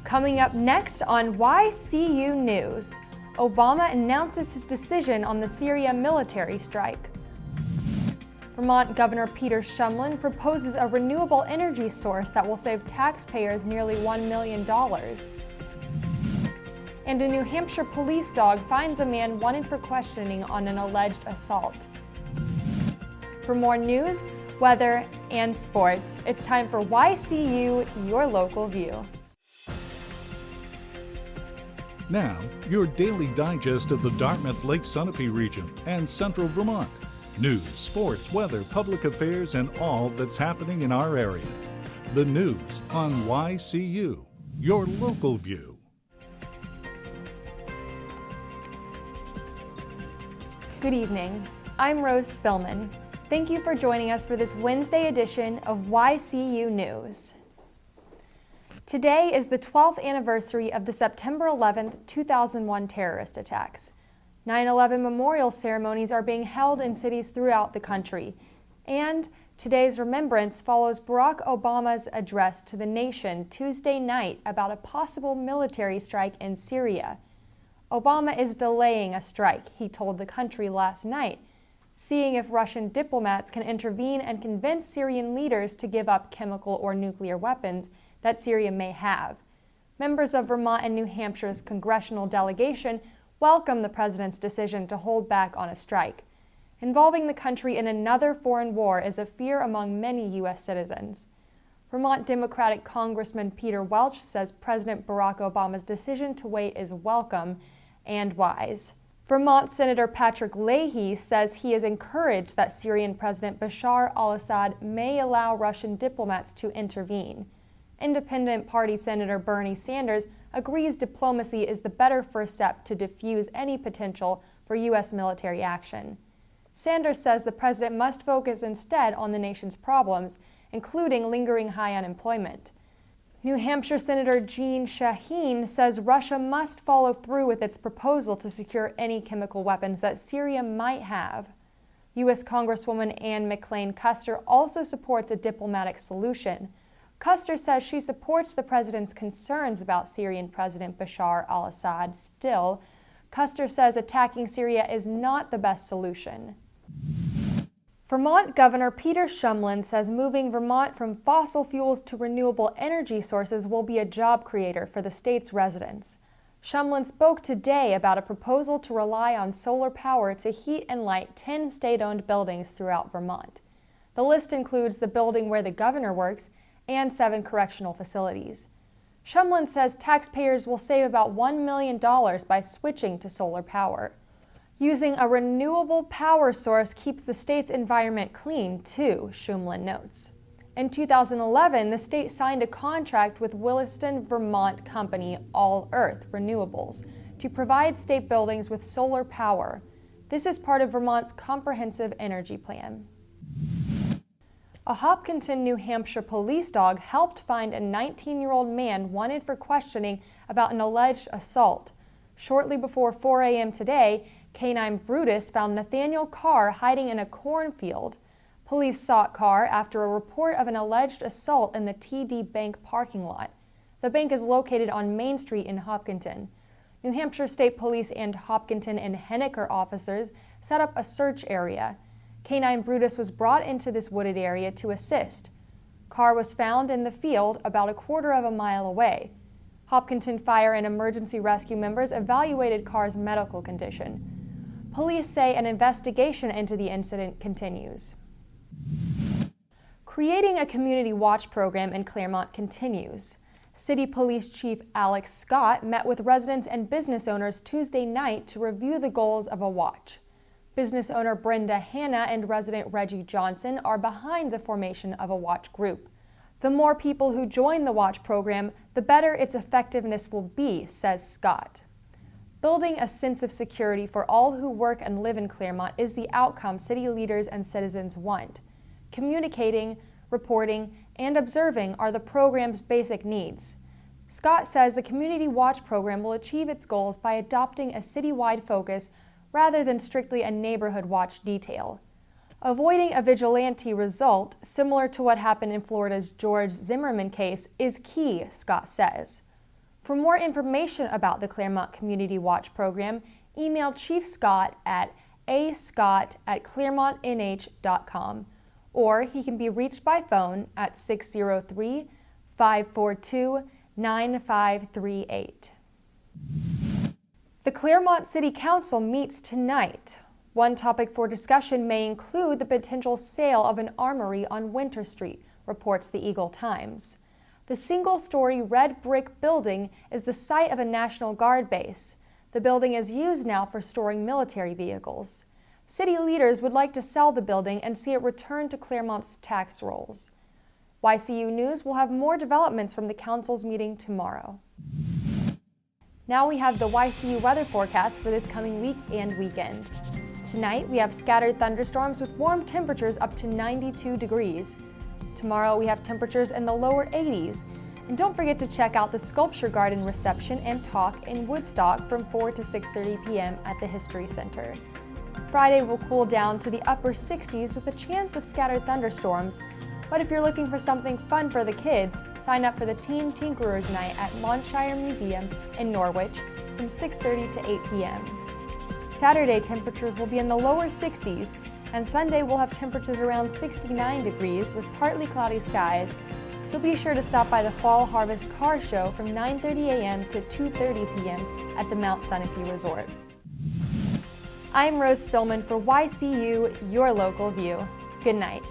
Coming up next on YCU News, Obama announces his decision on the Syria military strike. Vermont Governor Peter Shumlin proposes a renewable energy source that will save taxpayers nearly $1 million. And a New Hampshire police dog finds a man wanted for questioning on an alleged assault. For more news, weather, and sports, it's time for YCU, your local view. Now, your daily digest of the Dartmouth-Lake Sunapee region and central Vermont. News, sports, weather, public affairs, and all that's happening in our area. The news on YCU, your local view. Good evening. I'm Rose Spillman. Thank you for joining us for this Wednesday edition of YCU News. Today is the 12th anniversary of the September 11, 2001 terrorist attacks. 9/11 memorial ceremonies are being held in cities throughout the country, and today's remembrance follows Barack Obama's address to the nation Tuesday night about a possible military strike in Syria. Obama is delaying a strike, he told the country last night, seeing if Russian diplomats can intervene and convince Syrian leaders to give up chemical or nuclear weapons that Syria may have. Members of Vermont and New Hampshire's congressional delegation welcome the president's decision to hold back on a strike. Involving the country in another foreign war is a fear among many U.S. citizens. Vermont Democratic Congressman Peter Welch says President Barack Obama's decision to wait is welcome and wise. Vermont Senator Patrick Leahy says he is encouraged that Syrian President Bashar al-Assad may allow Russian diplomats to intervene. Independent Party Senator Bernie Sanders agrees diplomacy is the better first step to defuse any potential for U.S. military action. Sanders says the president must focus instead on the nation's problems, including lingering high unemployment. New Hampshire Senator Jeanne Shaheen says Russia must follow through with its proposal to secure any chemical weapons that Syria might have. U.S. Congresswoman Ann McLean Custer also supports a diplomatic solution. Custer says she supports the president's concerns about Syrian President Bashar al-Assad. Still, Custer says attacking Syria is not the best solution. Vermont Governor Peter Shumlin says moving Vermont from fossil fuels to renewable energy sources will be a job creator for the state's residents. Shumlin spoke today about a proposal to rely on solar power to heat and light 10 state-owned buildings throughout Vermont. The list includes the building where the governor works and 7 correctional facilities. Shumlin says taxpayers will save about $1 million by switching to solar power. Using a renewable power source keeps the state's environment clean, too, Shumlin notes. In 2011, the state signed a contract with Williston, Vermont company All Earth Renewables to provide state buildings with solar power. This is part of Vermont's comprehensive energy plan. A Hopkinton, New Hampshire police dog helped find a 19-year-old man wanted for questioning about an alleged assault. Shortly before 4 a.m. today, Canine Brutus found Nathaniel Carr hiding in a cornfield. Police sought Carr after a report of an alleged assault in the TD Bank parking lot. The bank is located on Main Street in Hopkinton. New Hampshire State Police and Hopkinton and Henniker officers set up a search area. Canine Brutus was brought into this wooded area to assist. Carr was found in the field about a quarter of a mile away. Hopkinton Fire and Emergency Rescue members evaluated Carr's medical condition. Police say an investigation into the incident continues. Creating a community watch program in Claremont continues. City Police Chief Alex Scott met with residents and business owners Tuesday night to review the goals of a watch. Business owner Brenda Hanna and resident Reggie Johnson are behind the formation of a watch group. The more people who join the watch program, the better its effectiveness will be, says Scott. Building a sense of security for all who work and live in Claremont is the outcome city leaders and citizens want. Communicating, reporting, and observing are the program's basic needs. Scott says the Community Watch program will achieve its goals by adopting a citywide focus rather than strictly a neighborhood watch detail. Avoiding a vigilante result, similar to what happened in Florida's George Zimmerman case, is key, Scott says. For more information about the Claremont Community Watch program, email Chief Scott at ascott@claremontnh.com, or he can be reached by phone at 603-542-9538. The Claremont City Council meets tonight. One topic for discussion may include the potential sale of an armory on Winter Street, reports the Eagle Times. The single-story red brick building is the site of a National Guard base. The building is used now for storing military vehicles. City leaders would like to sell the building and see it return to Claremont's tax rolls. YCU News will have more developments from the council's meeting tomorrow. Now we have the YCU weather forecast for this coming week and weekend. Tonight we have scattered thunderstorms with warm temperatures up to 92 degrees. Tomorrow we have temperatures in the lower 80s. And don't forget to check out the Sculpture Garden reception and talk in Woodstock from 4 to 6:30 p.m. at the History Center. Friday will cool down to the upper 60s with a chance of scattered thunderstorms. But if you're looking for something fun for the kids, sign up for the Teen Tinkerers Night at Lawnshire Museum in Norwich from 6:30 to 8 p.m. Saturday temperatures will be in the lower 60s, and Sunday will have temperatures around 69 degrees with partly cloudy skies. So be sure to stop by the Fall Harvest Car Show from 9:30 a.m. to 2:30 p.m. at the Mount Sunapee Resort. I'm Rose Spillman for YCU, your local view. Good night.